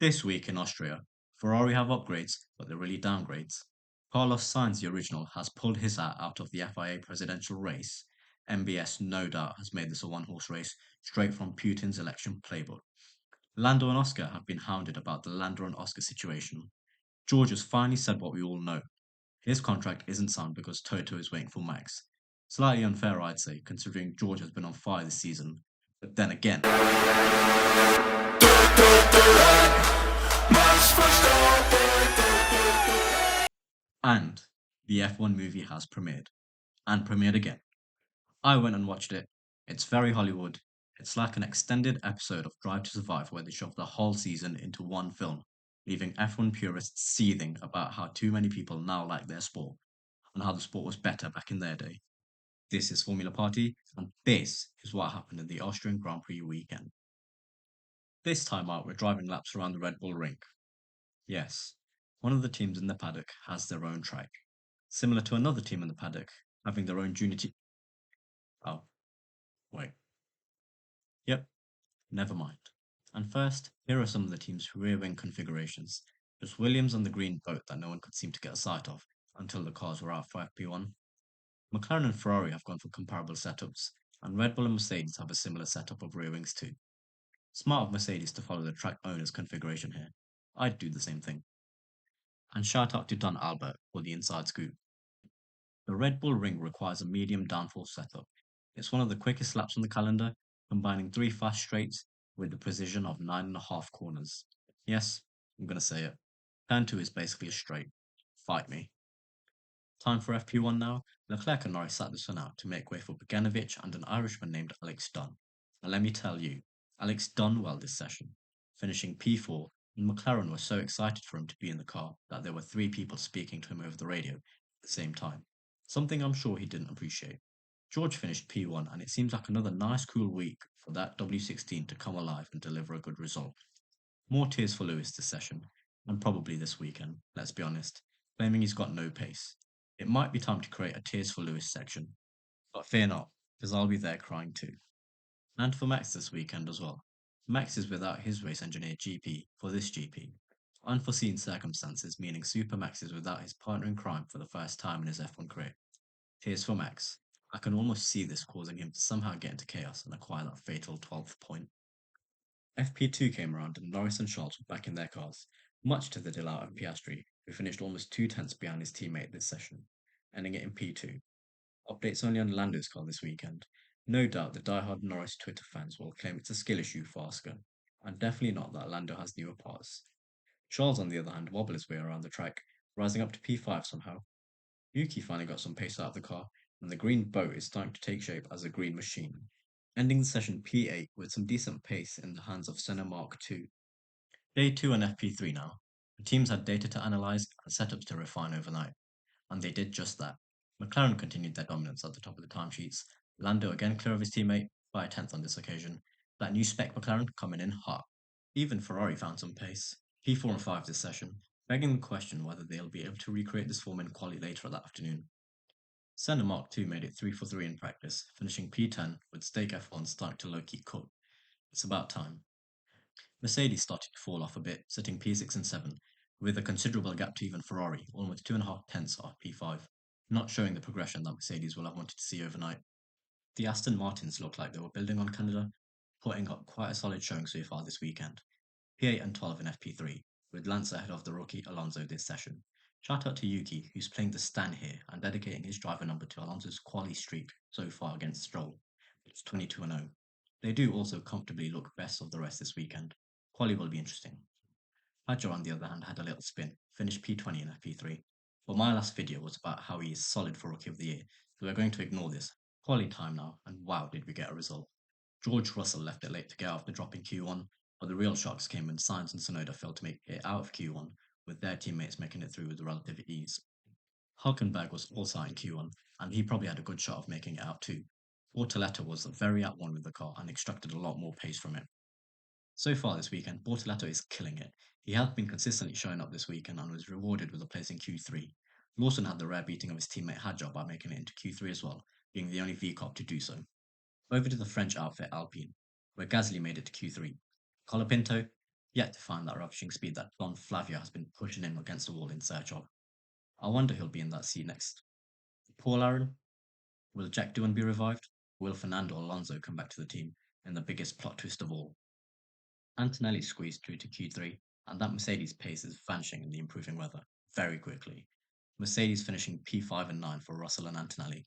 This week in Austria, Ferrari have upgrades, but they're really downgrades. Carlos Sainz, the original, has pulled his hat out of the FIA presidential race. MBS no doubt has made this a one-horse race straight from Putin's election playbook. Lando and Oscar have been hounded about the Lando and Oscar situation. George has finally said what we all know. His contract isn't signed because Toto is waiting for Max. Slightly unfair, I'd say, considering George has been on fire this season. But then again, and the F1 movie has premiered. And premiered again. I went and watched it. It's very Hollywood. It's like an extended episode of Drive to Survive where they shove the whole season into one film, leaving F1 purists seething about how too many people now like their sport and how the sport was better back in their day. This is Formula Party, and this is what happened in the Austrian Grand Prix weekend. This time out, we're driving laps around the Red Bull Ring. Yes, one of the teams in the paddock has their own track, similar to another team in the paddock having their own junior team. Oh, wait. Yep, never mind. And first, here are some of the team's rear wing configurations. Just Williams on the green boat that no one could seem to get a sight of until the cars were out for FP1. McLaren and Ferrari have gone for comparable setups, and Red Bull and Mercedes have a similar setup of rear wings too. Smart of Mercedes to follow the track owner's configuration here. I'd do the same thing. And shout out to Don Albert for the inside scoop. The Red Bull Ring requires a medium downforce setup. It's one of the quickest laps on the calendar, combining 3 fast straights with the precision of 9.5 corners. Yes, I'm going to say it. Turn 2 is basically a straight. Fight me. Time for FP1 now. Leclerc and Norris sat this one out to make way for Bogdanovich and an Irishman named Alex Dunn. And let me tell you, Alex done well this session, finishing P4, and McLaren were so excited for him to be in the car that there were 3 people speaking to him over the radio at the same time, something I'm sure he didn't appreciate. George finished P1, and it seems like another nice cool week for that W16 to come alive and deliver a good result. More tears for Lewis this session, and probably this weekend, let's be honest, claiming he's got no pace. It might be time to create a Tears for Lewis section, but fear not, because I'll be there crying too. And for Max this weekend as well. Max is without his race engineer GP for this GP. Unforeseen circumstances meaning Super Max is without his partner in crime for the first time in his F1 career. Here's for Max. I can almost see this causing him to somehow get into chaos and acquire that fatal 12th point. FP2 came around and Norris and Charles were back in their cars, much to the delight of Piastri, who finished almost 2 tenths behind his teammate this session, ending it in P2. Updates only on Lando's car this weekend. No doubt the die-hard Norris Twitter fans will claim it's a skill issue for Oscar, and definitely not that Lando has newer parts. Charles, on the other hand, wobbled his way around the track, rising up to P5 somehow. Yuki finally got some pace out of the car, and the green boat is starting to take shape as a green machine, ending the session P8 with some decent pace in the hands of Senna Mark II. Day 2 and FP3 now. The teams had data to analyse and setups to refine overnight, and they did just that. McLaren continued their dominance at the top of the timesheets, Lando again clear of his teammate by a tenth on this occasion. That new spec McLaren coming in hot. Even Ferrari found some pace, P4 and 5 this session, begging the question whether they'll be able to recreate this form in quali later that afternoon. Senna Mark II made it 3 for 3 in practice, finishing P10 with Stake F1 starting to low-key cook. It's about time. Mercedes started to fall off a bit, sitting P6 and 7, with a considerable gap to even Ferrari, almost 2.5 tenths off P5, not showing the progression that Mercedes will have wanted to see overnight. The Aston Martins looked like they were building on Canada, putting up quite a solid showing so far this weekend. P8 and 12 in FP3, with Lance ahead of the rookie Alonso this session. Shout out to Yuki, who's playing the stand here and dedicating his driver number to Alonso's quali streak so far against Stroll. It's 22 0. They do also comfortably look best of the rest this weekend. Quali will be interesting. Badger, on the other hand, had a little spin, finished P20 in FP3. But my last video was about how he is solid for Rookie of the Year, so we're going to ignore this. Quali time now, and wow, did we get a result. George Russell left it late to get after dropping Q1, but the real shocks came when Sainz and Sonoda failed to make it out of Q1, with their teammates making it through with relative ease. Hulkenberg was also out in Q1, and he probably had a good shot of making it out too. Bortoleto was very at one with the car and extracted a lot more pace from it. So far this weekend, Bortoleto is killing it. He has been consistently showing up this weekend and was rewarded with a place in Q3. Lawson had the rare beating of his teammate Hadjar by making it into Q3 as well, being the only VCOP to do so. Over to the French outfit Alpine, where Gasly made it to Q3. Colapinto, yet to find that ravishing speed that Don Flavio has been pushing him against the wall in search of. I wonder who'll be in that seat next. Paul Aaron? Will Jack Doohan be revived? Will Fernando Alonso come back to the team in the biggest plot twist of all? Antonelli squeezed through to Q3, and that Mercedes pace is vanishing in the improving weather very quickly. Mercedes finishing P5 and 9 for Russell and Antonelli.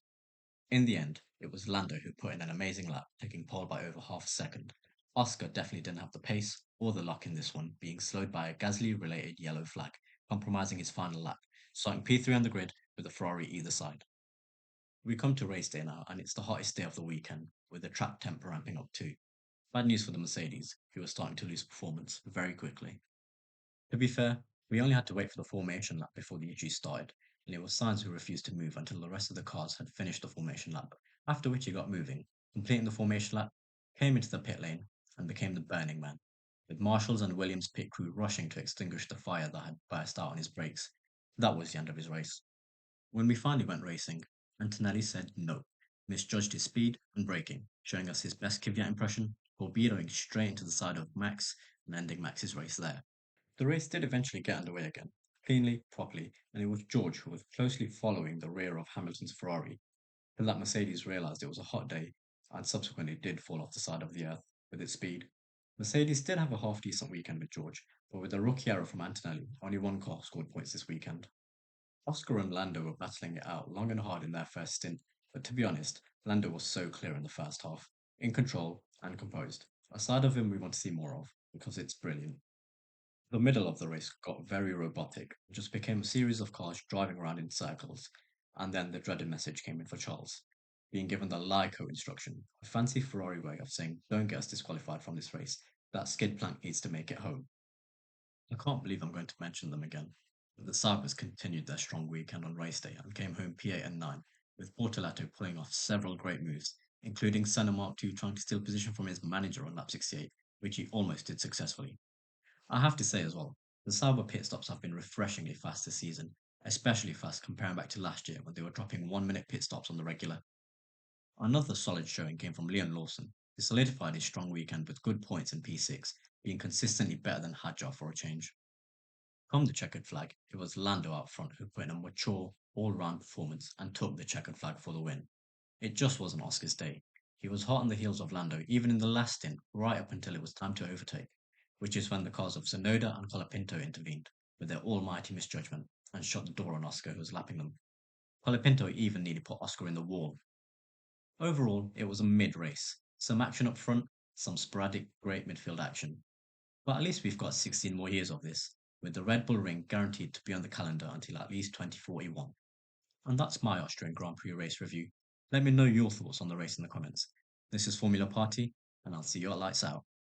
In the end, it was Lando who put in an amazing lap, taking pole by over half a second. Oscar definitely didn't have the pace or the luck in this one, being slowed by a Gasly related yellow flag, compromising his final lap, starting P3 on the grid with a Ferrari either side. We come to race day now, and it's the hottest day of the weekend, with the track temp ramping up too. Bad news for the Mercedes, who are starting to lose performance very quickly. To be fair, we only had to wait for the formation lap before the issue started, and it was Sainz who refused to move until the rest of the cars had finished the formation lap, after which he got moving, completing the formation lap, came into the pit lane, and became the burning man, with Marshall's and Williams' pit crew rushing to extinguish the fire that had burst out on his brakes. That was the end of his race. When we finally went racing, Antonelli said no, misjudged his speed and braking, showing us his best Kvyat impression, torpedoing straight into the side of Max and ending Max's race there. The race did eventually get underway again, cleanly, properly, and it was George who was closely following the rear of Hamilton's Ferrari, till that Mercedes realised it was a hot day and subsequently did fall off the side of the earth with its speed. Mercedes did have a half decent weekend with George, but with a rookie error from Antonelli, only one car scored points this weekend. Oscar and Lando were battling it out long and hard in their first stint, but to be honest, Lando was so clear in the first half, in control and composed. A side of him we want to see more of, because it's brilliant. The middle of the race got very robotic, it just became a series of cars driving around in circles, and then the dreaded message came in for Charles, being given the LICO instruction, a fancy Ferrari way of saying don't get us disqualified from this race, that skid plank needs to make it home. I can't believe I'm going to mention them again. But the Sabres continued their strong weekend on race day and came home P8 and 9, with Portoletto pulling off several great moves, including Senna Mark II trying to steal position from his manager on lap 68, which he almost did successfully. I have to say as well, the Sauber pit stops have been refreshingly fast this season, especially fast comparing back to last year when they were dropping 1 minute pit stops on the regular. Another solid showing came from Leon Lawson, who solidified his strong weekend with good points in P6, being consistently better than Hadjar for a change. From the checkered flag, it was Lando out front who put in a mature, all-round performance and took the checkered flag for the win. It just wasn't Oscar's day. He was hot on the heels of Lando even in the last stint, right up until it was time to overtake, which is when the cars of Sonoda and Colapinto intervened with their almighty misjudgment and shut the door on Oscar who was lapping them. Colapinto even nearly put Oscar in the wall. Overall, it was a mid-race. Some action up front, some sporadic great midfield action. But at least we've got 16 more years of this, with the Red Bull Ring guaranteed to be on the calendar until at least 2041. And that's my Austrian Grand Prix race review. Let me know your thoughts on the race in the comments. This is Formula Party, and I'll see you at Lights Out.